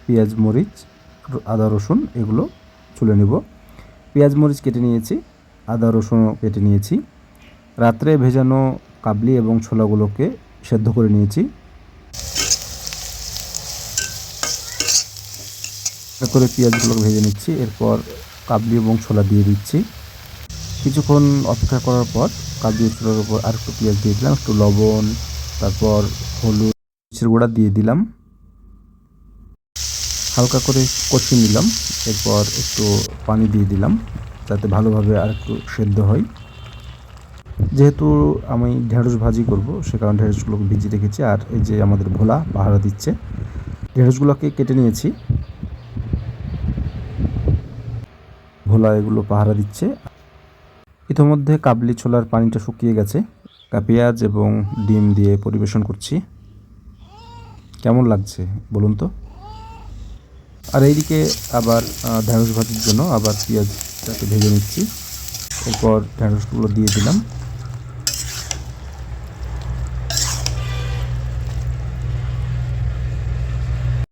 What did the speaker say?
পেঁয়াজ মরিচ আদা রসুন এগুলো ছুলে নেব। পেঁয়াজ মরিচ কেটে নিয়েছি, আদা রসুনও কেটে নিয়েছি। রাত্রে ভেজানো কাবলি এবং ছোলাগুলোকে সেদ্ধ করে নিয়েছি। করে পেঁয়াজগুলোকে ভেজে নিচ্ছি। এরপর কাবলি এবং ছোলা দিয়ে দিচ্ছি। কিছুক্ষণ অপেক্ষা করার পর কাবলি ও ছোলার উপর আর একটু পেঁয়াজ দিয়ে দিলাম, একটু লবণ, তারপর হলুদ, মরিচের গুঁড়া দিয়ে দিলাম। হালকা করে কষিয়ে নিলাম। এরপর একটু পানি দিয়ে দিলাম যাতে ভালোভাবে আর একটু সেদ্ধ হয়। যেহেতু আমি ঢেঁড়স ভাজি করব সে কারণে ঢেঁড়সগুলোকে ভিজিয়ে রেখেছি। আর এই যে আমাদের ভোলা পাহারা দিচ্ছে, ঢেঁড়সগুলোকে কেটে নিয়েছি, ভোলা এগুলো পাহারা দিচ্ছে। ইতিমধ্যে কাবলি ছোলার পানিটা শুকিয়ে গেছে। পেঁয়াজ এবং ডিম দিয়ে পরিবেশন করছি। কেমন লাগছে বলুন তো। আর এইদিকে আবার ঢেঁড়স ভাজির জন্য আবার পেঁয়াজটাকে ভেজে নিচ্ছি। এরপর ঢেঁড়সগুলো দিয়ে দিলাম।